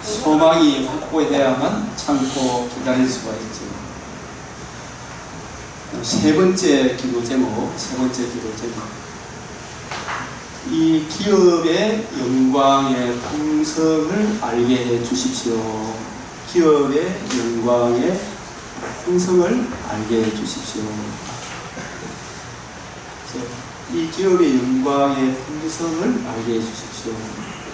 소망이 확보돼야만 참고 기다릴 수가 있죠. 세 번째 기도 제목. 이 기업의 영광의 풍성을 알게 해 주십시오. 기업의 영광의 풍성을 알게 해 주십시오. 이 기업의 영광의 풍성을 알게 해 주십시오.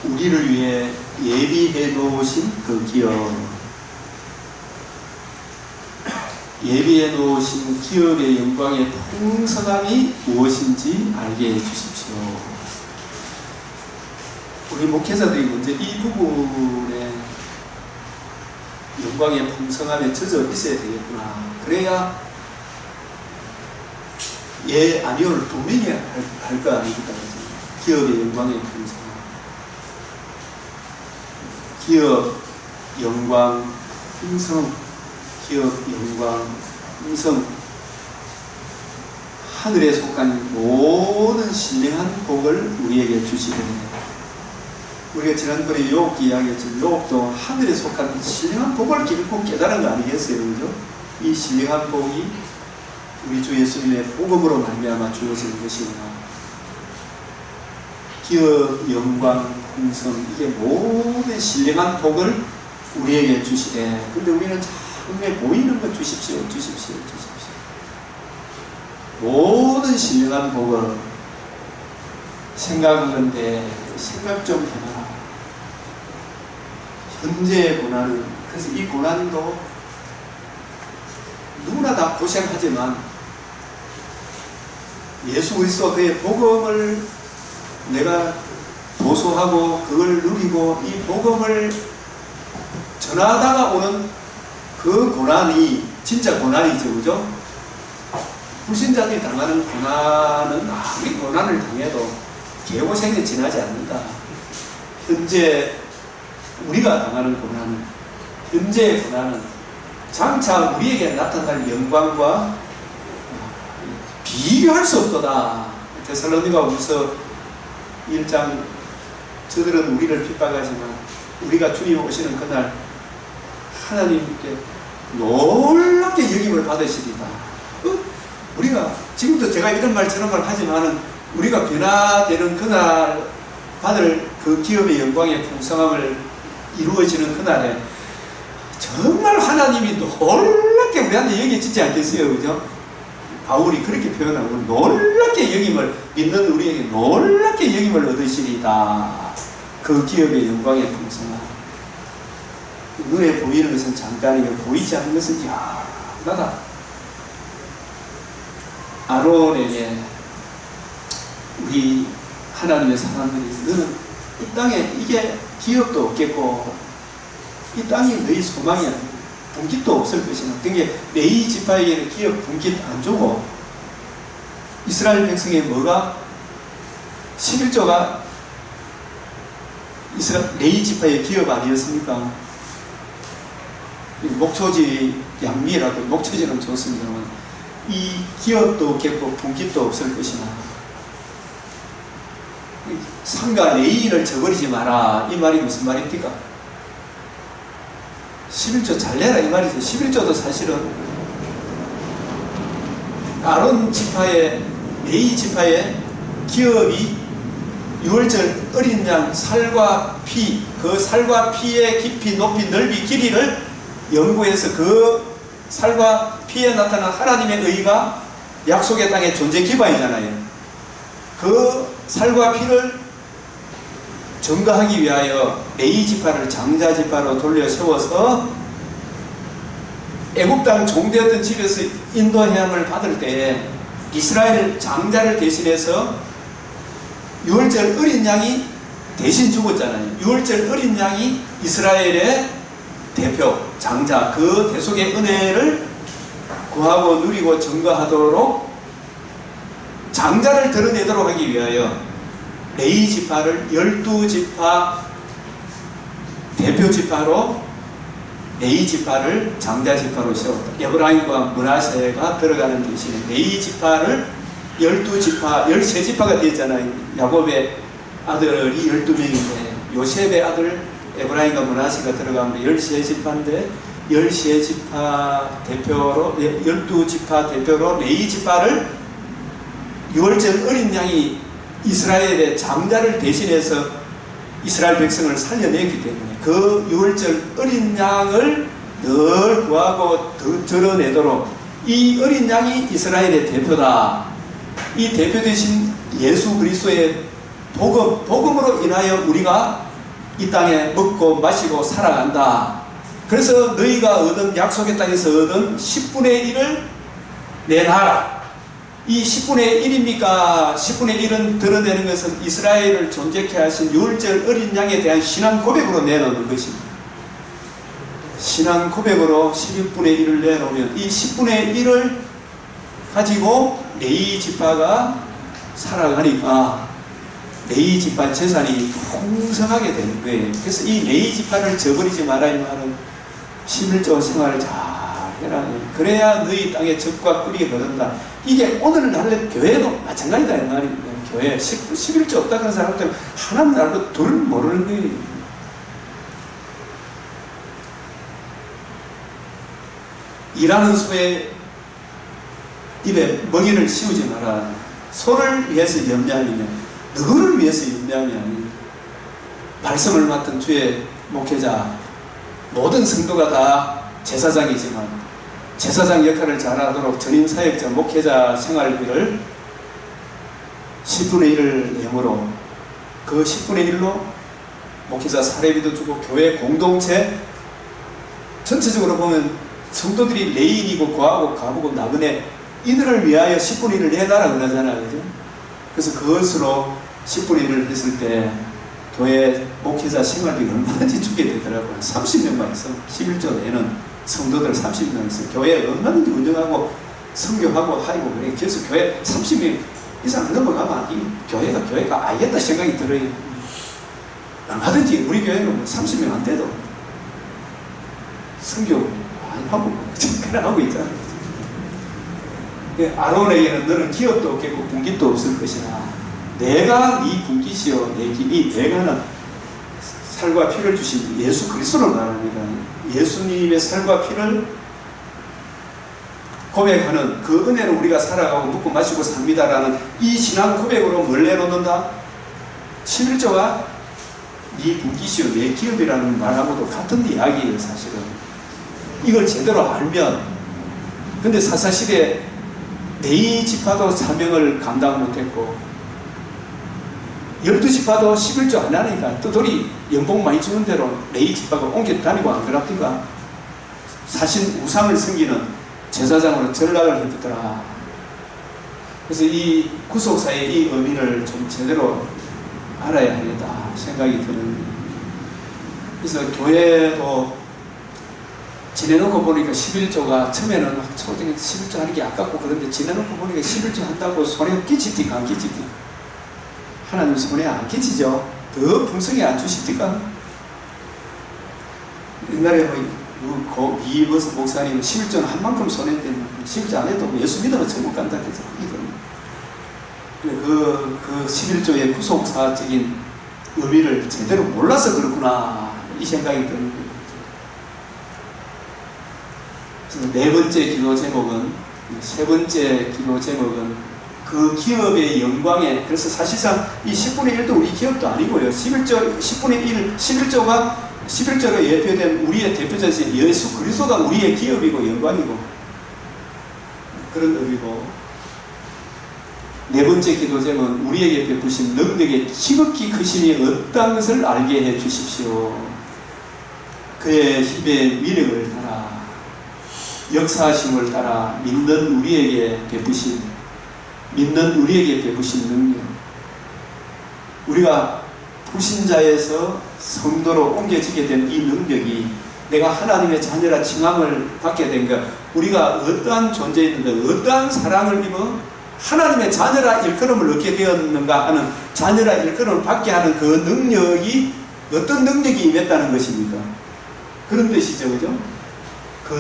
우리를 위해 예비해 놓으신 그 기업, 예비해 놓으신 기업의 영광의 풍성함이 무엇인지 알게 해 주십시오. 우리 목회자들이 먼저 이 부분에 영광의 풍성함에 젖어 있어야 되겠구나. 그래야 예, 아니요를 분명히 할 거 아닙니까? 기업의 영광의 풍성함. 기업, 영광, 풍성. 기업, 영광, 풍성. 하늘에 속한 모든 신령한 복을 우리에게 주시거든요. 우리가 지난번에 욥기 이야기했지만 욥도 하늘에 속한 신령한 복을 결국 깨달은 거 아니겠어요? 그죠? 이 신령한 복이 우리 주 예수님의 복음으로 말미암아 주어진 것이구나. 기업, 영광, 풍성, 이게 모든 신령한 복을 우리에게 주시되, 근데 우리는 처음에 보이는 것 주십시오. 모든 신령한 복을 생각하는데 생각 좀 해봐라. 현재의 고난은, 그래서 이 고난도 누구나 다 고생하지만 예수 그리스도 그의 복음을 내가 도소하고 그걸 누리고 이 복음을 전하다가 오는 그 고난이 진짜 고난이죠. 그죠? 불신자들이 당하는 고난은 아무리 고난을 당해도 개고생에 지나지 않는다. 현재 우리가 당하는 고난은, 현재의 고난은 장차 우리에게 나타날 영광과 비교할 수 없도다. 데살로니가후서 1장, 저들은 우리를 핍박하지만 우리가 주님 오시는 그날 하나님께 놀랍게 여김을 받으시리다. 우리가 지금도 제가 이런 말 저런 말 하지만은 우리가 변화되는 그날 받을 그 기업의 영광의 풍성함을 이루어지는 그날에 정말 하나님이 놀랍게 우리한테 여겨지지 않겠어요? 그죠? 바울이 그렇게 표현하고 놀랍게 여김을, 믿는 우리에게 놀랍게 여김을 얻으시리다. 그 기업의 영광의 풍성함. 눈에 보이는 것은 잠깐이고 보이지 않는 것은 영원하다. 아론에게 우리 하나님의 사람들이, 너는 이 땅에 이게 기업도 없겠고 이 땅이 너희 소망이 아니고 분깃도 없을 것이나, 그게 레위 지파에게는 기업 분깃 안 주고 이스라엘 백성의 뭐가 11조가 레위 지파의 기업 아니었습니까? 목초지 양미라도, 목초지는 좋습니다만 이 기업도 없겠고 분깃도 없을 것이나 상가 레위인을 저버리지 마라. 이 말이 무슨 말입니까? 11조 잘 내라 이 말이죠. 11조도 사실은 아론 지파의, 레위 지파의 기업이 유월절 어린 양 살과 피, 그 살과 피의 깊이, 높이, 넓이, 길이를 연구해서 그 살과 피에 나타난 하나님의 의가 약속의 땅의 존재 기반이잖아요. 그 살과 피를 증거하기 위하여 레위 지파를 장자 지파로 돌려 세워서 애굽 땅 종되었던 집에서 인도해함을 받을 때 이스라엘 장자를 대신해서 유월절 어린 양이 대신 죽었잖아요. 유월절 어린 양이 이스라엘의 대표 장자, 그 대속의 은혜를 구하고 누리고 증거하도록 장자를 드러내도록 하기 위하여 레위 지파를 12지파 대표 지파로 레위 지파를 장자 지파로 세웠다. 에브라임과 므나세가 들어가는 대신에 레위 지파를 12지파, 13지파가 되었잖아요. 야곱의 아들이 12명인데 요셉의 아들 에브라임과 므나세가 들어가면 10지파인데 10지파 대표로 12지파 대표로 레위 지파를 유월절 어린 양이 이스라엘의 장자를 대신해서 이스라엘 백성을 살려냈기 때문에 그 유월절 어린 양을 늘 구하고 더 드러내도록 이 어린 양이 이스라엘의 대표다. 이 대표 되신 예수 그리스도의 복음으로 인하여 우리가 이 땅에 먹고 마시고 살아간다. 그래서 너희가 얻은 약속의 땅에서 얻은 10분의 1을 내놔라. 이 10분의 1입니까? 10분의 1은 드러내는 것은 이스라엘을 존재케 하신 유월절 어린 양에 대한 신앙 고백으로 내놓는 것입니다. 신앙 고백으로 11분의 1을 내놓으면 이 10분의 1을 가지고 레위 지파가 살아가니까 레위 지파 재산이 풍성하게 되는 거예요. 그래서 이 레위 지파를 저버리지 마라 이 말은 11조 생활을 잘 해라. 그래야 너희 땅에 적과 꿀이 흐른다. 이게 오늘날의 교회도 마찬가지다 이 말입니다. 교회 11조 없다 하는 사람들은 하나님 알고 둘을 모르는 거예요. 일하는 소의 입에 멍에를 씌우지 마라. 소를 위해서 염려하느냐 너를 위해서 염려함이 아니냐. 말씀을 맡은 주의 목회자 모든 성도가 다 제사장이지만 제사장 역할을 잘하도록 전임사역자 목회자 생활비를 10분의 1을 내므로 그 10분의 1로 목회자 사례비도 주고 교회 공동체 전체적으로 보면 성도들이 레인이고 고하고 가보고 나그네 이들을 위하여 10분의 1을 내놔라 그러잖아요. 그죠? 그래서 그것으로 10분의 1을 했을 때 교회 목회자 생활비 얼마든지 주게 되더라고요. 30명만 있어. 11조에는 성도들 30명 있어. 교회 얼마든지 운영하고 선교하고 하고 그래. 그래서 교회 30명 이상 넘어가면 이 교회가 알겠다 생각이 들어요. 얼마든지 우리 교회는 뭐 30명 안 돼도 선교 많이 하고 그냥 하고 있잖아요. 아론에게는 너는 기업도 없겠고 분깃도 없을 것이라. 내가 네 분깃이요 내 이 내가는 살과 피를 주신 예수 그리스도를 말합니다. 예수님의 살과 피를 고백하는 그 은혜로 우리가 살아가고 먹고 마시고 삽니다라는 이 신앙 고백으로 뭘 내놓는다? 11조가 네 분깃이요 내 기업이라는 말하고도 같은 이야기예요. 사실은 이걸 제대로 알면 근데 사사시대에 레위 지파도 사명을 감당 못했고 12지파도 11조 안 하니까 떠돌이 연봉 많이 주는 대로 레위 지파가 옮겨 다니고 안 그럽니까? 사신 우상을 섬기는 제사장으로 전락을 해두더라. 그래서 이 구속사의 이 의미를 좀 제대로 알아야 하겠다 생각이 드는. 그래서 교회도 지내놓고 보니까 11조가 처음에는 초등에 11조 하는 게 아깝고 그런데 지내놓고 보니까 11조 한다고 손에 끼치니까 안 끼치니까 하나님 손에 안 끼치죠. 더 풍성히 안 주십니까? 옛날에 뭐 이버스 목사님은 11조는 한 만큼 손에 떼면 11조 안 해도 예수 믿으면 천국 간다 그래서 그 11조의 구속사적인 의미를 제대로 몰라서 그렇구나 이 생각이 드는 거예요. 네 번째 기도 제목은 세 번째 기도 제목은 그 기업의 영광에 그래서 사실상 이 10분의 1도 우리 기업도 아니고요. 11조 10분의 1 11조로 예표된 우리의 대표자신 예수 그리스도가 우리의 기업이고 영광이고 그런 의미고 네 번째 기도 제목은 우리에게 베푸신 능력의 지극히 크심이 어떤 것을 알게 해 주십시오. 그의 힘의 위력을 따라 역사하심을 따라 믿는 우리에게 베푸신 능력. 우리가 불신자에서 성도로 옮겨지게 된 이 능력이 내가 하나님의 자녀라 칭함을 받게 된 것, 우리가 어떠한 존재였는가, 어떠한 사랑을 입어 하나님의 자녀라 일컬음을 얻게 되었는가 하는 자녀라 일컬음을 받게 하는 그 능력이 어떤 능력이 임했다는 것입니까? 그런 뜻이죠, 그죠? 그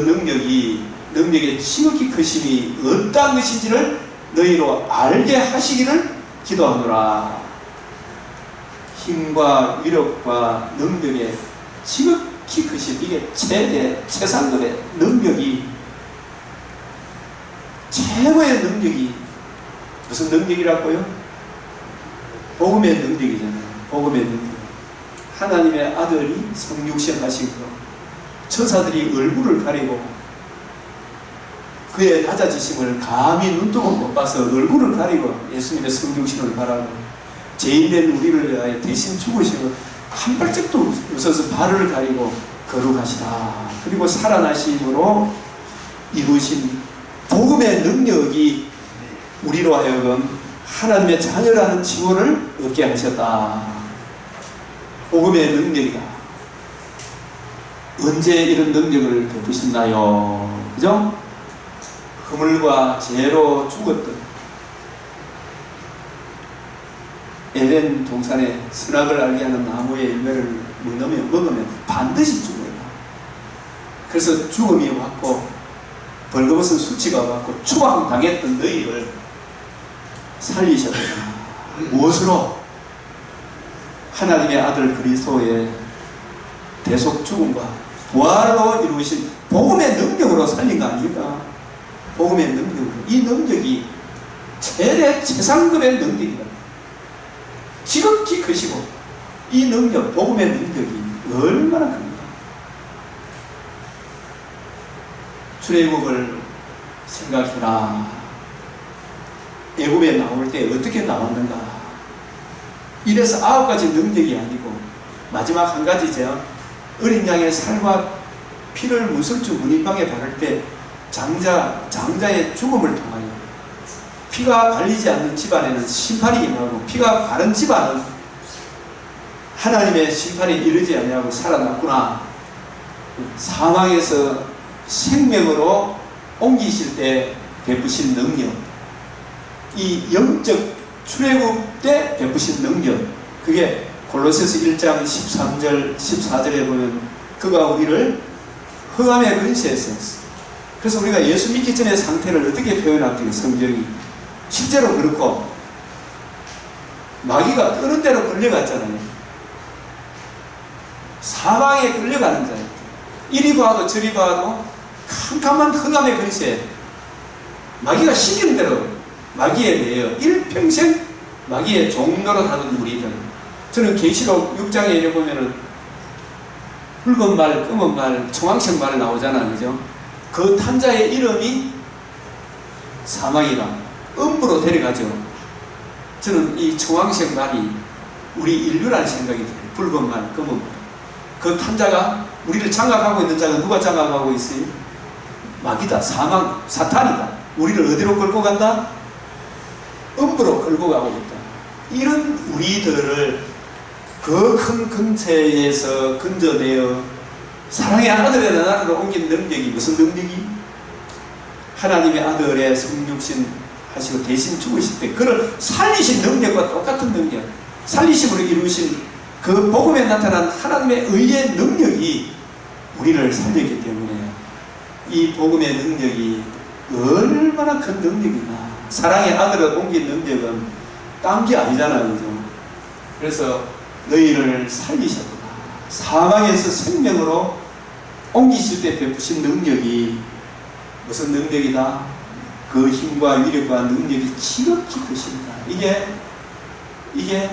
능력의 지극히 크심이 어떠한 것인지를 너희로 알게 하시기를 기도하노라. 힘과 위력과 능력의 지극히 크신 이게 최상급의 능력이 최고의 능력이 무슨 능력이라고요? 복음의 능력이잖아요. 복음의 능력. 하나님의 아들이 성육신 하시고 천사들이 얼굴을 가리고 그의 낮아지심을 감히 눈뜨고 못 봐서 얼굴을 가리고 예수님의 성육신을 바라고 죄인된 우리를 위하여 대신 죽으시고 한 발짝도 웃어서 발을 가리고 거룩하시다. 그리고 살아나심으로 이루신 복음의 능력이 우리로 하여금 하나님의 자녀라는 칭호를 얻게 하셨다. 복음의 능력이다. 언제 이런 능력을 베푸셨나요? 그죠? 허물과 죄로 죽었던 에덴 동산에 선악을 알게 하는 나무의 열매를 먹으면 반드시 죽어요. 그래서 죽음이 왔고 벌거벗은 수치가 왔고 추방당했던 너희를 살리셨다. 무엇으로? 하나님의 아들 그리스도의 대속 죽음과 부활로 이루신 복음의 능력으로 살린 거 아닙니까? 복음의 능력으로. 이 능력이 최상급의 능력이다. 지극히 크시고 이 능력, 복음의 능력이 얼마나 큽니까? 출애굽을 생각해라. 애굽에 나올 때 어떻게 나왔는가? 이래서 9가지 능력이 아니고 마지막 한 가지죠. 어린 양의 살과 피를 무술주 문인방에 바를 때 장자의 죽음을 통하여 피가 갈리지 않는 집안에는 심판이 임하고 피가 바른 집안은 하나님의 심판이 이르지 아니하고 살아났구나. 사망에서 생명으로 옮기실 때 베푸신 능력, 이 영적 출애굽 때 베푸신 능력, 그게 골로새서 1장 13절 14절에 보면 그가 우리를 흑암의 근세에서, 그래서 우리가 예수 믿기 전의 상태를 어떻게 표현할까요? 성경이 실제로 그렇고 마귀가 끄는 대로 끌려갔잖아요. 사망에 끌려가는 자예요. 이리 봐도 저리 봐도 캄캄한 흑암의 근세, 마귀가 시키는 대로 마귀에 대해 일평생 마귀의 종로로 하던 우리들. 저는 계시록 6장에 보면은 붉은 말, 검은 말, 청황색 말 나오잖아요. 그죠? 그 탄자의 이름이 사망이라 음부로 데려가죠. 저는 이 청황색 말이 우리 인류라는 생각이 들어요. 붉은 말, 검은 말. 그 탄자가 우리를 장악하고 있는 자가 누가 장악하고 있어요? 마귀다. 사망, 사탄이다. 우리를 어디로 끌고 간다? 음부로 끌고 가고 있다. 이런 우리들을 그 큰 근세에서 건져내어 사랑의 아들의 나라로 옮긴 능력이 무슨 능력이? 하나님의 아들의 성육신 하시고 대신 죽으실 때 그를 살리신 능력과 똑같은 능력, 살리심으로 이루신 그 복음에 나타난 하나님의 의의 능력이 우리를 살렸기 때문에 이 복음의 능력이 얼마나 큰 능력이나. 사랑의 아들을 옮긴 능력은 딴 게 아니잖아요. 그죠? 그래서 너희를 살리셨구나. 사망에서 생명으로 옮기실 때 베푸신 능력이 무슨 능력이다? 그 힘과 위력과 능력이 지극히 크십니다. 이게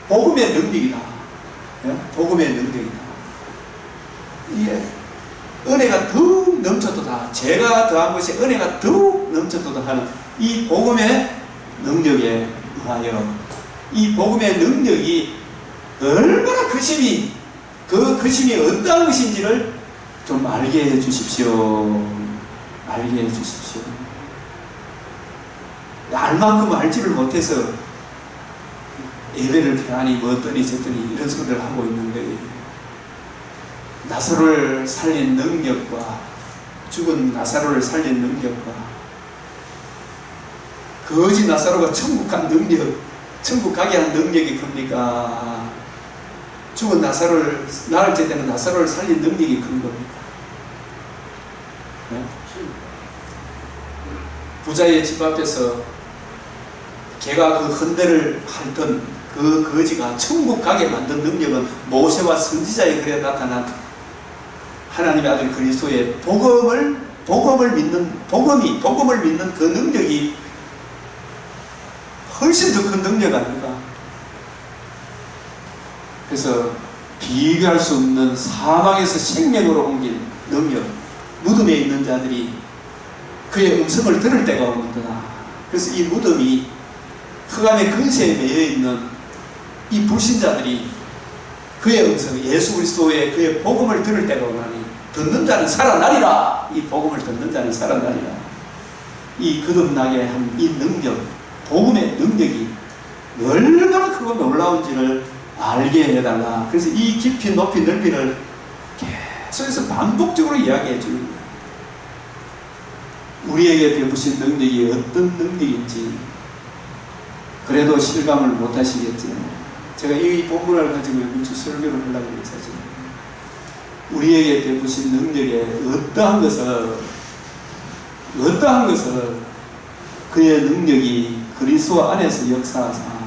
복음의 능력이다. 복음의 능력이다. 이게 은혜가 더욱 넘쳐도다. 죄가 더한 것이 은혜가 더욱 넘쳐도다 하는 이 복음의 능력에 의하여 이 복음의 능력이 얼마나 크심이, 그 크심이 어떠한 것인지를 좀 알게 해 주십시오. 알게 해 주십시오. 알만큼 알지를 못해서 예배를 편안히 뭐 어떠니 저떠니 이런 소리를 하고 있는 거예요. 나사로를 살린 능력과 죽은 나사로를 살린 능력과 거지 나사로가 천국 간 능력, 천국 가게 한 능력이 큽니까? 죽은 나사로를, 나를 때는 나사로를 살린 능력이 큰 겁니까? 네? 부자의 집 앞에서 개가 그 헌대를 핥던 그 거지가 천국 가게 만든 능력은 모세와 선지자에 그래 나타난 하나님의 아들 그리스도의 복음을 믿는 그 능력이 훨씬 더 큰 능력 아닙니까? 그래서 비교할 수 없는 사망에서 생명으로 옮긴 능력, 무덤에 있는 자들이 그의 음성을 들을 때가 오는구나. 그래서 이 무덤이 흑암의 근세에 매여 있는 이 불신자들이 그의 음성, 예수 그리스도의 그의 복음을 들을 때가 오나니 듣는 자는 살아나리라. 이 복음을 듣는 자는 살아나리라. 이 거듭나게 한 이 능력, 복음의 능력이 얼마나 크고 놀라운지를 알게 해달라. 그래서 이 깊이 높이 넓이를 계속해서 반복적으로 이야기해 줍니다. 우리에게 베푸신 능력이 어떤 능력인지 그래도 실감을 못 하시겠죠. 제가 이 본문을 가지고 이번 주 설교를 하려고 했었죠. 우리에게 베푸신 능력에 어떠한 것을 그의 능력이 그리스도 안에서 역사하사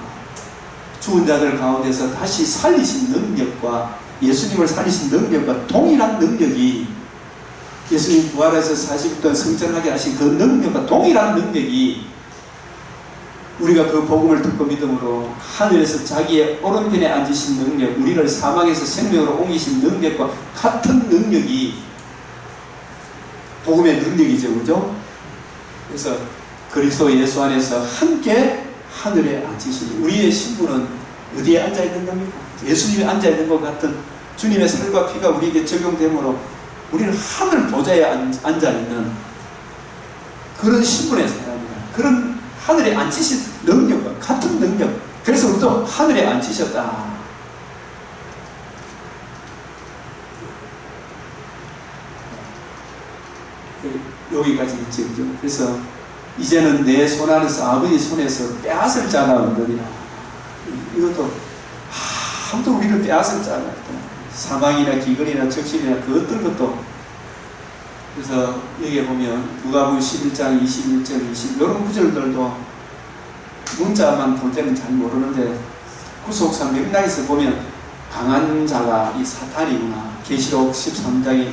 죽은 자들 가운데서 다시 살리신 능력과 예수님을 살리신 능력과 동일한 능력이 예수님 부활해서 40일 동안 성전하게 하신 그 능력과 동일한 능력이 우리가 그 복음을 듣고 믿음으로 하늘에서 자기의 오른편에 앉으신 능력, 우리를 사망에서 생명으로 옮기신 능력과 같은 능력이 복음의 능력이죠. 그죠? 그래서 그리스도 예수 안에서 함께 하늘에 앉으시니 우리의 신분은 어디에 앉아있는 겁니까? 예수님이 앉아있는 것 같은 주님의 살과 피가 우리에게 적용되므로 우리는 하늘 보좌에 앉아있는 그런 신분의 사람이다. 그런 하늘에 앉히신 능력과 같은 능력. 그래서 우리도 하늘에 앉히셨다. 여기까지 있죠. 그래서 이제는 내 손 안에서 아버지 손에서 빼앗을 자가 없느니라. 이것도 아무도 우리를 빼앗을 자가 없다. 사망이나 기근이나 적신이나 그 어떤 것도. 그래서 여기에 보면 누가복음 11장 21절 20 이런 구절들도 문자만 볼 때는 잘 모르는데 구속사 맥락에서 보면 강한 자가 이 사탄이구나. 계시록 13장에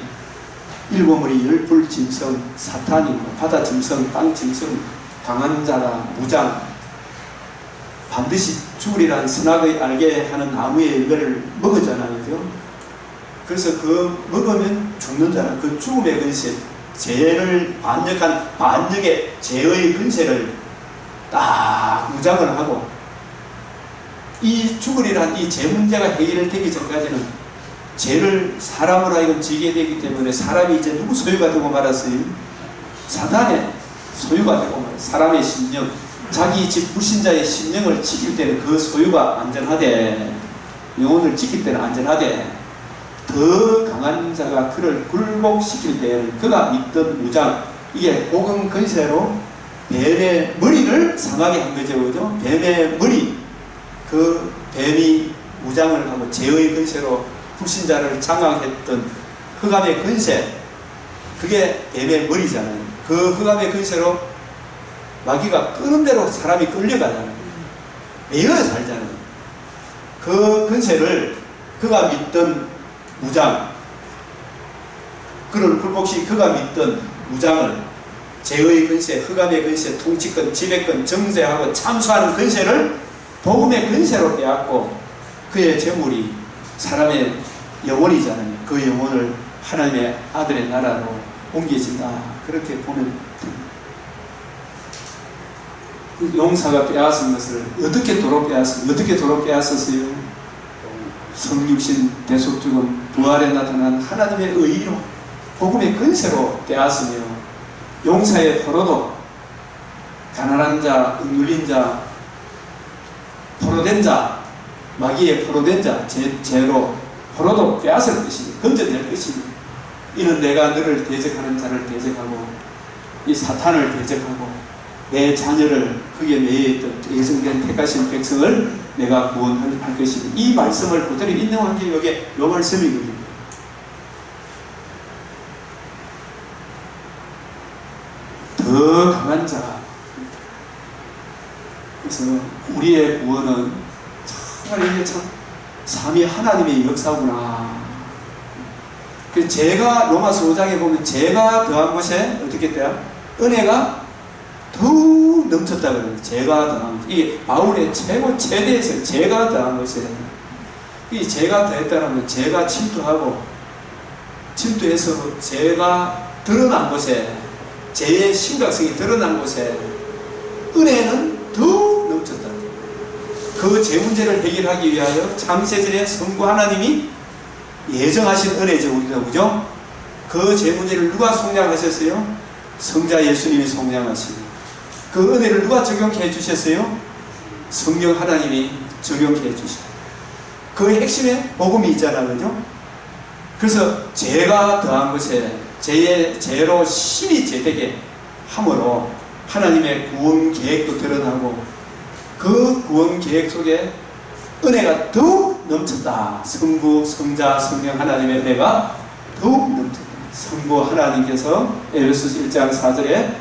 일곱머리 열불 짐승 사탄이고 바다 짐승 땅 짐승 강한 자가 무장 반드시 죽으리란 선악의 알게 하는 나무의 열매를 먹었잖아요. 그죠? 그래서 그 먹으면 죽는 자는 그 죽음의 근세, 죄를 반역한 반역의 죄의 근세를 딱 무장을 하고 이 죽으리란 이 죄 문제가 해결되기 전까지는 죄를 사람으로 하여금 지게 되기 때문에 사람이 이제 누구 소유가 되고 말았어요? 사단의 소유가 되고 말았어요. 사람의 심령, 자기 집 불신자의 심령을 지킬 때는 그 소유가 안전하되 영혼을 지킬 때는 안전하되 더 강한 자가 그를 굴복시킬 때에는 그가 믿던 무장, 이게 복음 근세로 뱀의 머리를 상하게 한 거죠. 그죠? 뱀의 머리, 그 뱀이 무장을 하고 죄의 근세로 불신자를 장악했던 흑암의 근세, 그게 뱀의 머리잖아요. 그 흑암의 근세로 마귀가 끄는 대로 사람이 끌려가잖아요. 매여 살잖아요. 그 근세를 그가 믿던 무장, 그를 굴복시 그가 믿던 무장을 죄의 근세, 흑암의 근세, 통치권, 지배권, 정죄하고 참수하는 근세를 복음의 근세로 빼앗고 그의 재물이 사람의 영혼이잖아요. 그 영혼을 하나님의 아들의 나라로 옮겨진다. 그렇게 보면 용사가 빼앗은 것을 어떻게 도로 빼앗었어요? 성육신 대속주금 부활에 나타난 하나님의 의로 복음의 근세로 빼앗으며 용사의 포로도 가난한 자, 억눌린 자, 포로된 자, 마귀의 포로된 자, 죄로 포로도 빼앗을 것이니 건져낼 것이니 이는 내가 너를 대적하는 자를 대적하고 이 사탄을 대적하고 내 자녀를 그게 매여있던 예정된 택하신 백성을 내가 구원할 것이니 이 말씀을 그대로 인용한 게 여기 요 말씀이거든요. 더 강한 자. 그래서 우리의 구원은 정말 이게 참 삼위 하나님의 역사구나. 그 제가 로마서 5장에 보면 제가 더한 것에 어떻게 돼요? 은혜가 더욱 넘쳤다 그래요. 제가 더한 것. 이게 바울의 최대에서 제가 더한 것에, 이 제가 더했다는 제가 침투해서 제가 드러난 곳에, 제의 심각성이 드러난 곳에 은혜는 더욱 넘쳤다. 그 제 문제를 해결하기 위하여 창세전에 성부 하나님이 예정하신 은혜죠, 우리가. 그죠? 그 제 문제를 누가 속량하셨어요? 성자 예수님이 속량하시고, 그 은혜를 누가 적용해 주셨어요? 성령 하나님이 적용해 주시고, 그 핵심에 복음이 있잖아, 그죠? 그래서 제가 더한 것에 제로 힘이 제되게 함으로 하나님의 구원 계획도 드러나고, 그 구원 계획 속에 은혜가 더욱 넘쳤다. 성부, 성자, 성령 하나님의 은혜가 더욱 넘쳤다. 성부 하나님께서 에베소서 1장 4절에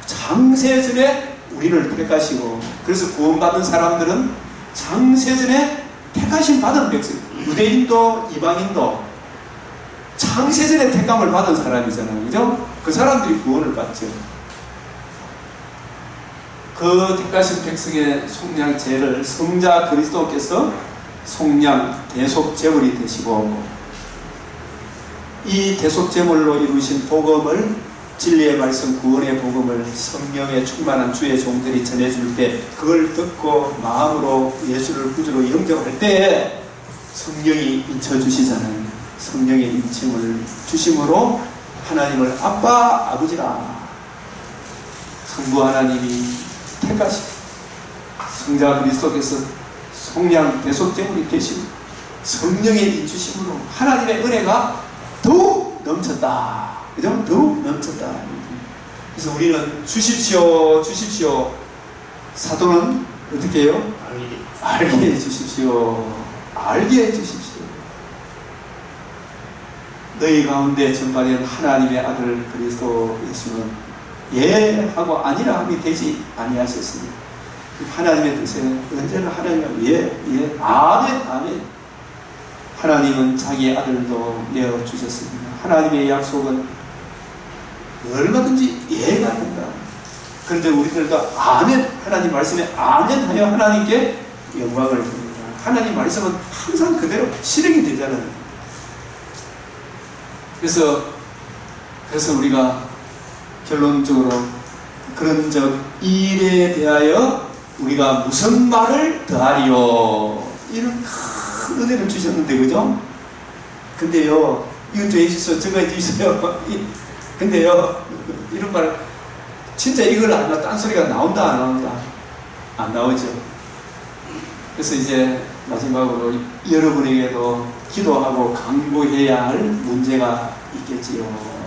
창세전에 우리를 택하시고, 그래서 구원받은 사람들은 창세전에 택하심 받은 백성, 유대인도 이방인도 창세전에 택감을 받은 사람이잖아요, 그죠? 그 사람들이 구원을 받죠. 그 택하신 백성의 속량제를 성자 그리스도께서 속량 대속제물이 되시고, 이 대속제물로 이루신 복음을, 진리의 말씀 구원의 복음을 성령에 충만한 주의 종들이 전해줄 때, 그걸 듣고 마음으로 예수를 구주로 영접할 때 성령이 인쳐주시잖아요. 성령의 인침을 주심으로 하나님을 아빠, 아버지라, 성부 하나님이 택하시고 성자 그리스도께서 속량 대속제물이 되시고 성령의 인주심으로 하나님의 은혜가 더욱 넘쳤다. 그죠? 더욱 넘쳤다. 그래서 우리는 주십시오, 주십시오. 사도는 어떻게 해요? 알게 해 주십시오. 알게 해 주십시오. 너희 가운데 전파된 하나님의 아들 그리스도 예수는 예 하고 아니라 함이 되지 아니하셨으니, 하나님의 뜻에 언제나 하나님은 예, 아멘, 아멘. 하나님은 자기의 아들도 내어주셨습니다. 하나님의 약속은 얼마든지 예가 된다. 그런데 우리들도 아멘, 하나님 말씀에 아멘 하여 하나님께 영광을 드립니다. 하나님 말씀은 항상 그대로 실행이 되잖아요. 그래서 우리가 결론적으로 그런 일에 대하여 우리가 무슨 말을 더하리요? 이런 큰 은혜를 주셨는데, 그죠? 근데요, 이것 좀 해주세요. 저거 해주세요. 근데요, 이런 말, 진짜 이걸 안 나, 딴소리가 나온다, 안 나온다? 안 나오죠. 그래서 이제 마지막으로 여러분에게도 기도하고 강구해야 할 문제가 있겠지요.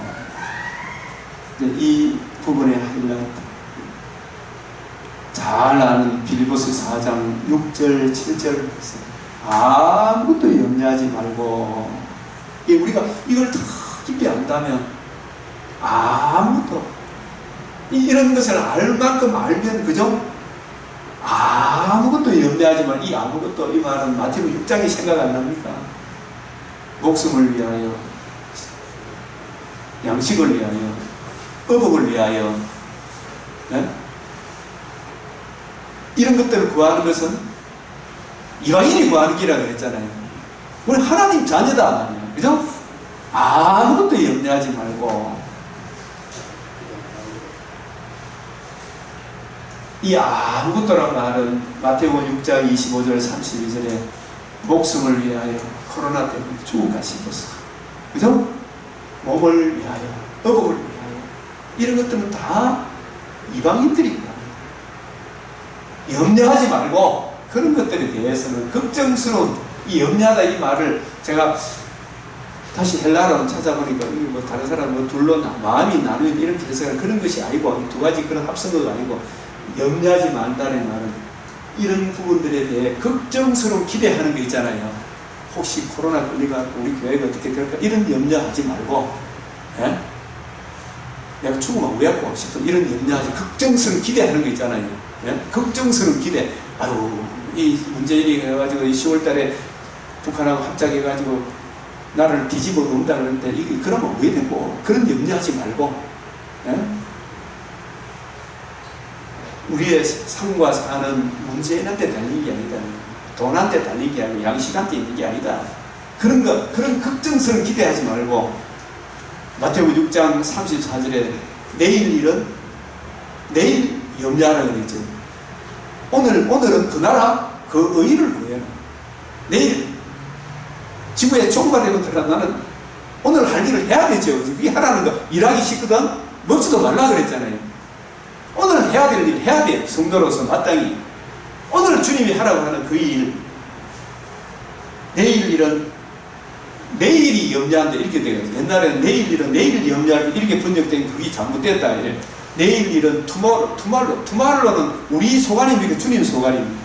이 부분의 하이라이트, 잘 아는 빌립보서 4장 6절 7절, 아무것도 염려하지 말고, 우리가 이걸 더 깊이 안다면 아무것도, 이런 것을 알 만큼 알면, 그죠? 아무것도 염려하지 말. 이 아무것도, 이 말은 마태복음 6장이 생각 안 납니까? 목숨을 위하여, 양식을 위하여, 의복을 위하여, 네? 이런 것들을 구하는 것은 이방인이 구하는 길이라고 그랬잖아요. 우리 하나님 자녀다, 그죠? 아무것도 염려하지 말고, 이 아무것도란 말은 마태복음 6장 25절 32절에 목숨을 위하여 코로나 때문에 죽어가시고서, 그죠? 몸을 위하여, 의복을 위하여, 이런 것들은 다 이방인들이 염려하지 말고, 그런 것들에 대해서는 걱정스러운, 이 염려하다 이 말을 제가 다시 헬라어로 찾아보니까, 뭐 다른 사람 뭐 둘로 마음이 나누는 이렇게 해서 그런 것이 아니고, 두 가지 그런 합성어가 아니고, 염려하지 말다는 말은 이런 부분들에 대해 걱정스러운 기대하는 게 있잖아요. 혹시 코로나 걸리가 우리 교회가 어떻게 될까, 이런 염려하지 말고, 예? 내가 죽으면 왜 싶어, 이런 염려하지, 걱정스러운 기대하는 거 있잖아요. 예? 걱정스러운 기대, 아유 이 문재인이 해가지고 10월 달에 북한하고 합작해가지고 나를 뒤집어 놓는다 그러는데 그러면 왜 되고 그런 염려하지 말고 예? 우리의 삶과 사는 문재인한테 달린 게 아니다. 돈한테 달린 게 아니고 양식한테 있는 게 아니다. 그런 걱정스러운 기대하지 말고 마태복음 6장 34절에 내일 일은 내일 염려하라 그랬죠. 오늘은 그 나라 그 의를 구해라. 내일 지구에 종가 되고 들어가 나는 오늘 할 일을 해야 되죠. 그게 하라는 거 일하기 싫거든 먹지도 말라 그랬잖아요. 오늘 해야 될 일 해야 돼요. 성도로서 마땅히 오늘 주님이 하라고 하는 그 일. 내일 일은 내일이 염려한데 이렇게 되거든요. 옛날에는 내일 일은 내일 염려할 때 이렇게 번역된 그게 잘못됐다 이래. 내일 일은 투마로는 우리 소관입니까? 주님 소관입니까?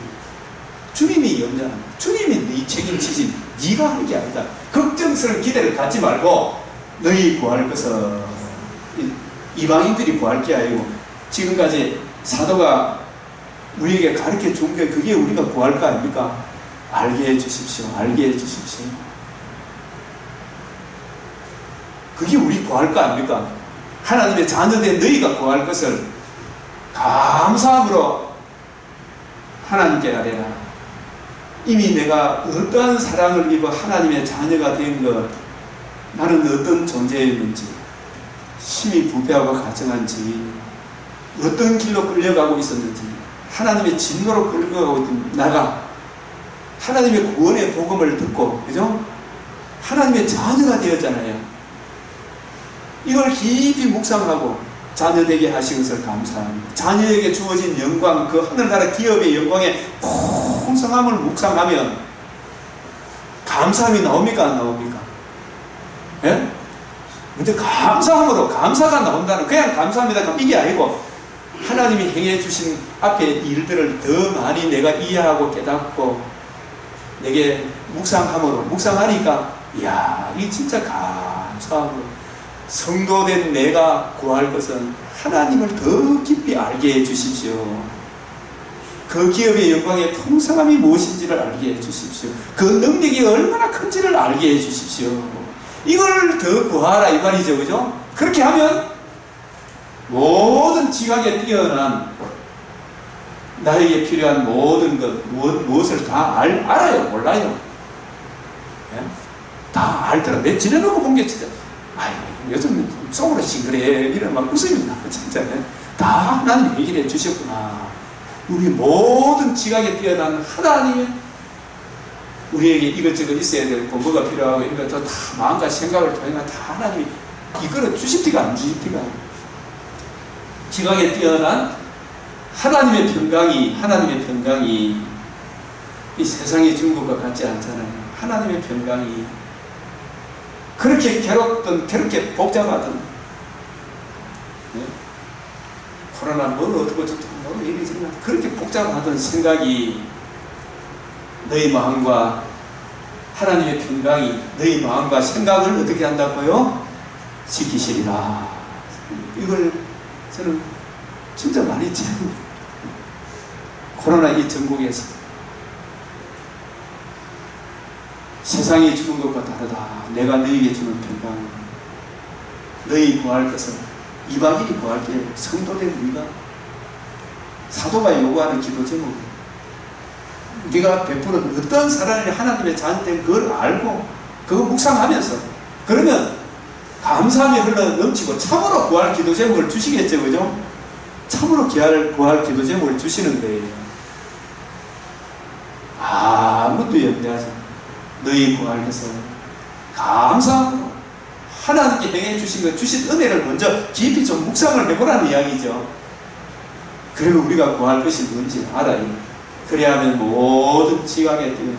주님이 염려합니다. 주님이 네 책임지지 네가 하는 게 아니다. 걱정스러운 기대를 갖지 말고 너희 구할 것은 이방인들이 구할 게 아니고 지금까지 사도가 우리에게 가르쳐 준 게 그게 우리가 구할 거 아닙니까? 알게 해 주십시오. 알게 해 주십시오. 그게 우리 구할 거 아닙니까? 하나님의 자녀된 너희가 구할 것을 감사함으로 하나님께 아뢰라. 이미 내가 어떠한 사랑을 입어 하나님의 자녀가 된 것, 나는 어떤 존재였는지, 심히 부패하고 가증한지, 어떤 길로 끌려가고 있었는지, 하나님의 진노로 끌려가고 있던 나가 하나님의 구원의 복음을 듣고, 그죠? 하나님의 자녀가 되었잖아요. 이걸 깊이 묵상하고 자녀되게 하신 것을 감사합니다. 자녀에게 주어진 영광, 그 하늘나라 기업의 영광의 풍성함을 묵상하면 감사함이 나옵니까? 안 나옵니까? 예? 근데 감사함으로 감사가 나온다는 그냥 감사합니다. 이게 아니고 하나님이 행해 주신 앞에 일들을 더 많이 내가 이해하고 깨닫고 내게 묵상하니까 이야, 이게 진짜 감사함으로 성도된 내가 구할 것은 하나님을 더 깊이 알게 해 주십시오. 그 기업의 영광의 풍성함이 무엇인지를 알게 해 주십시오. 그 능력이 얼마나 큰지를 알게 해 주십시오. 이걸 더 구하라 이 말이죠. 그죠? 그렇게 하면 모든 지각에 뛰어난 나에게 필요한 모든 것, 무엇을 다 알아요? 몰라요? 예? 다 알더라. 내 지내놓고 본 게 진짜 아유, 요즘 속으로 싱그레 이런 막 웃음이 나 진짜 다 하나님 얘기를 해주셨구나. 우리 모든 지각에 뛰어난 하나님의 우리에게 이것저것 있어야 되고 뭐가 필요하고 이런 것도 다 마음과 생각을 통해 다 하나님이 이거는 주십티가 안 주십티가 지각에 뛰어난 하나님의 평강이 이 세상이 준 것과 같지 않잖아요. 하나님의 평강이 그렇게 괴롭든 그렇게 복잡하든 네? 코로나 뭐 어떻고 저쩌고 뭐 이리저리 그렇게 복잡하던 생각이 너희 마음과 하나님의 평강이 너희 마음과 생각을 어떻게 한다고요? 지키시리라. 이걸 저는 진짜 많이 체험해요. 코로나 이 전국에서 세상이 주는 것과 다르다. 내가 너희에게 주는 평강. 너희 구할 것은 이방인이 구할 때 성도된 우리가 사도가 요구하는 기도 제목. 우리가 베푸는 어떤 사랑이 하나님의 자녀된 그걸 알고 그거 묵상하면서 그러면 감사함이 흘러 넘치고 참으로 구할 기도 제목을 주시겠죠. 그죠? 참으로 구할 기도 제목을 주시는 거예요. 아무것도 염려하지 마. 너희 구할 것은 감사함으로 하나님께 행해 주신 것, 주신 은혜를 먼저 깊이 좀 묵상을 해보라는 이야기죠. 그리고 우리가 구할 것이 뭔지 알아요. 그래야 하면 모든 지각에 뛰어난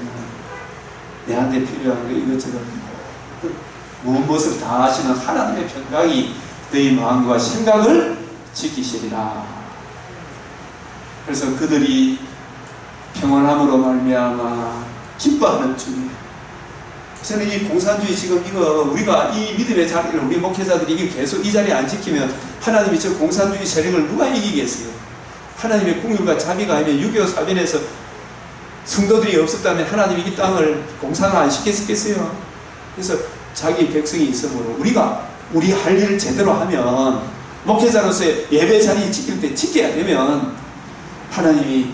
내한테 필요한 거 이것저것 무엇을 다 하시는 하나님의 평강이 너희 마음과 생각을 지키시리라. 그래서 그들이 평안함으로 말미암아 기뻐하는 중이에요. 저는 이 공산주의 지금 이거 우리가 이 믿음의 자리를 우리 목회자들이 이게 계속 이 자리에 안 지키면 하나님이 저 공산주의 세력을 누가 이기겠어요? 하나님의 국률과 자비가 아니면 6.25 사변에서 성도들이 없었다면 하나님이 이 땅을 공사를 안 시켰겠어요. 그래서 자기 백성이 있으므로 우리가 우리 할 일을 제대로 하면, 목회자로서의 예배 자리 지킬 때 지켜야 되면 하나님이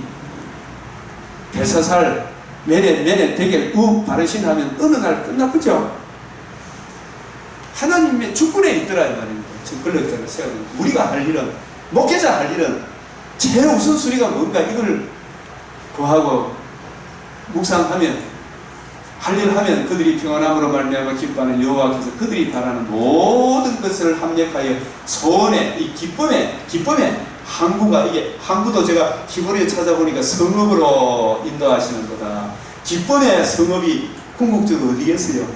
대사살 메레 대결 바르신 하면 어느 날 끝나쁘죠. 하나님의 주권에 있더라 이 말입니다. 지금 걸렸잖아요. 우리가 할 일은, 목회자 할 일은 제일 우선순위가 뭔가 이걸 구하고 묵상하면, 할 일을 하면 그들이 평안함으로 말미암아 기뻐하는 여호와께서 그들이 바라는 모든 것을 합력하여 소원의 이 기쁨의 항구가, 이게 항구도 제가 히브리에 찾아보니까 성읍으로 인도하시는 거다. 기쁨의 성읍이 궁극적으로 어디겠어요?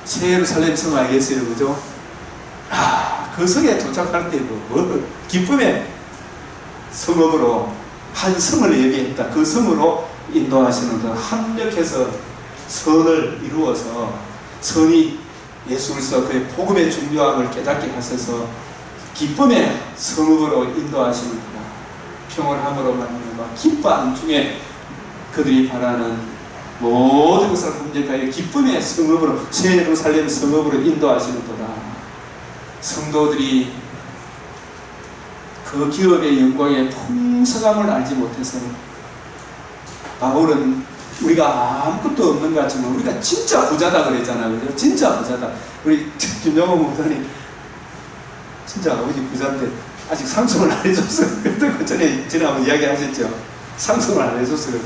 새 예루살렘 성 아니겠어요? 그죠? 그 성에 도착할 때 기쁨의 성읍으로 한 성을 예비했다. 그 성으로 인도하시는 것, 합력해서 선을 이루어서 선이 예수 그리스도 그의 복음의 중요함을 깨닫게 하셔서 기쁨의 성읍으로 인도하시는 거다. 평온함으로 말미암아 기뻐하는 중에 그들이 바라는 모든 것을 합력하여 기쁨의 성읍으로, 새 예루살렘 성읍으로 인도하시는 거다. 성도들이 그 기업의 영광의 풍성함을 알지 못해서, 바울은 우리가 아무것도 없는 것 같지만 우리가 진짜 부자다 그랬잖아요. 그죠? 진짜 부자다. 우리 김영호 목사님 진짜 아버지 부자인데 아직 상속을 안 해줬어요. 그 전에 지난번 이야기 하셨죠. 상속을 안 해줬어요.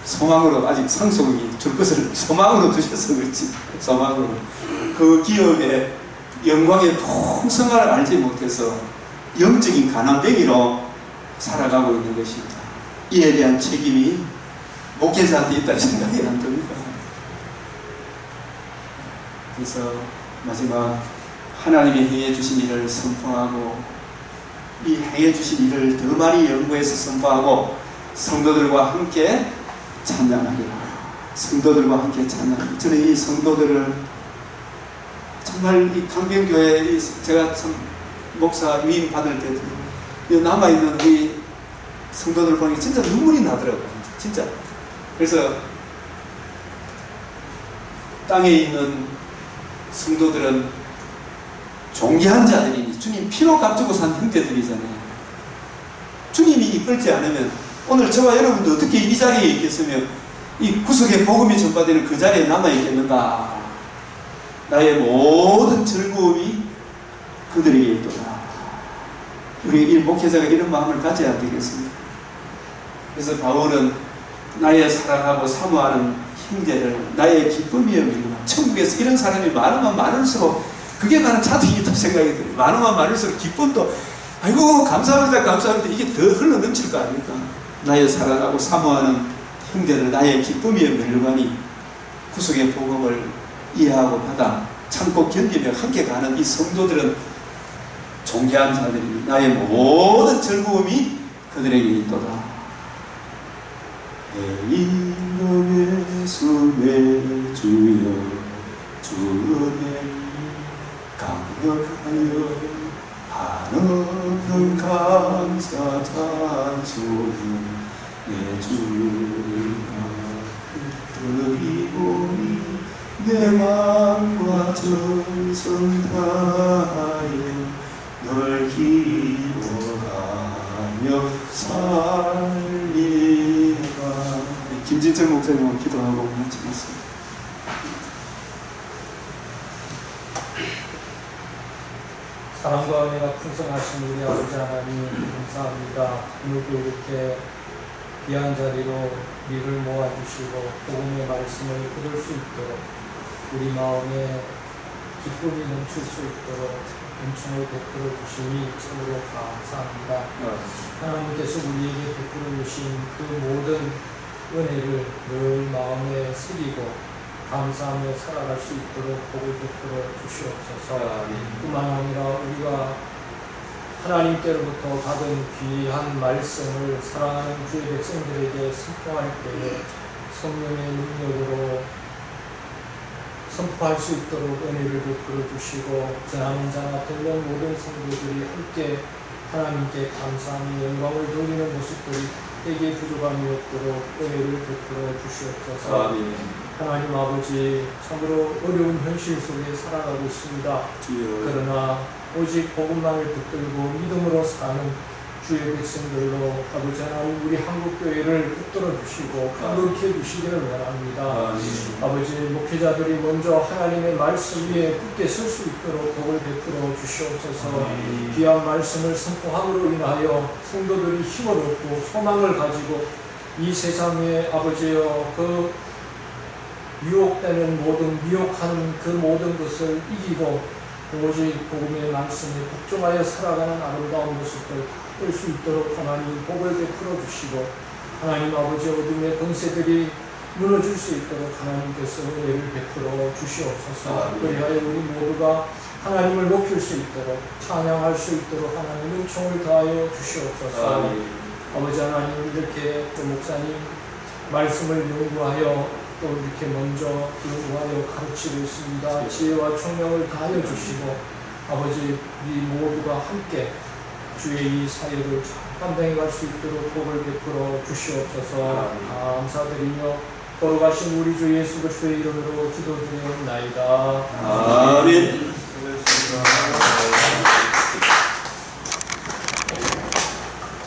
소망으로 아직 상속이 줄 것을 소망으로 주셔서 그렇지. 소망으로. 그 기업의 영광의 풍성함을 알지 못해서 영적인 가난뱅이로 살아가고 있는 것입니다. 이에 대한 책임이 목회자한테 있다는 생각이 안 듭니다. 그래서 마지막, 하나님이 행해 주신 일을 선포하고, 이 행해 주신 일을 더 많이 연구해서 선포하고, 성도들과 함께 찬양하리라. 성도들과 함께 찬양. 저는 이 성도들을 정말 이 강변교회, 제가 참 목사 위임 받을 때도 남아있는 이 성도들 보니까 진짜 눈물이 나더라고요. 진짜. 그래서 땅에 있는 성도들은 존귀한 자들이니 주님 피로 값주고 산 형제들이잖아요. 주님이 이끌지 않으면 오늘 저와 여러분도 어떻게 이 자리에 있겠으며 이 구속의 복음이 전파되는 그 자리에 남아있겠는가. 나의 모든 즐거움이 그들에게 있도다. 우리 이 목회자가 이런 마음을 가져야 되겠습니다. 그래서 바울은 나의 사랑하고 사모하는 형제를 나의 기쁨이여 밀구나. 천국에서 이런 사람이 많으면 많을수록 그게 나는 자득이다 생각이 들어요. 많으면 많을수록 기쁨도, 아이고 감사합니다 감사합니다, 이게 더 흘러 넘칠 거 아닙니까? 나의 사랑하고 사모하는 형제를 나의 기쁨이여 밀구하니, 구속의 복음을 이해하고 받아 참고 견디며 함께 가는 이 성도들은 존귀한 자들이 나의 모든 즐거움이 그들에게 있도다. 내 이름의 숨에 주여 주의 강력하여 한없는 감사 찬송을 내 주가 드리오니 내 마음과 정성 다하여 널 기뻐하며 살리라. 김진철 목사님과 기도하고 마치겠습니다. 사랑과 은혜가 풍성하신 우리 아버지 하나님 감사합니다. 오늘도 이렇게 귀한 자리로 우리를 모아주시고 복음의 말씀을 들을 수 있도록 우리 마음에 기쁨이 넘칠 수 있도록 은총을 베풀어 주시니 참으로 감사합니다. 하나님께서 우리에게 베풀어 주신 그 모든 은혜를 늘 마음에 새기고 감사하며 살아갈 수 있도록 복을 베풀어 주시옵소서. 뿐만 아니라 우리가 하나님께로부터 받은 귀한 말씀을 사랑하는 주의 백성들에게 선포할 때에 성령의 능력으로 선포할 수 있도록 은혜를 베풀어 주시고, 전하는 자나 들는 모든 성도들이 함께 하나님께 감사하며 영광을 돌리는 모습들이 때에 부족함이 없도록 은혜를 베풀어 주시옵소서. 아멘. 하나님 아버지, 참으로 어려운 현실 속에 살아가고 있습니다. 주여. 그러나 오직 복음만을 붙들고 믿음으로 사는 주의 백성들로 아버지 하나님 우리 한국교회를 붙들어 주시고 강건케 주시기를 원합니다. 아버지 목회자들이 먼저 하나님의 말씀 위에 굳게 설 수 있도록 복을 베풀어 주시옵소서. 귀한 말씀을 선포함으로 인하여 성도들이 힘을 얻고 소망을 가지고 이 세상에 아버지여 그 유혹되는 모든 미혹하는 그 모든 것을 이기고 오직 복음의 말씀에 복종하여 살아가는 아름다운 모습을 볼 수 있도록 하나님 복을 베풀어 주시고 하나님 아버지 어둠의 권세들이 무너질 수 있도록 하나님께서 은혜를 베풀어 주시옵소서. 그리하여 우리 모두가 하나님을 높일 수 있도록 찬양할 수 있도록 하나님 은총을 더하여 주시옵소서. 아버지 하나님 이렇게 또 목사님 말씀을 연구하여 또 이렇게 먼저 연구하여 가르치고 있습니다. 지혜와 총명을 다하여 주시고 아버지 우리 모두가 함께 주의 이 사역을 감당해 갈 수 있도록 복을 베풀어 주시옵소서. 감사드리며 걸어가신 우리 주 예수 그리스도의 이름으로 기도드리옵나이다. 아멘.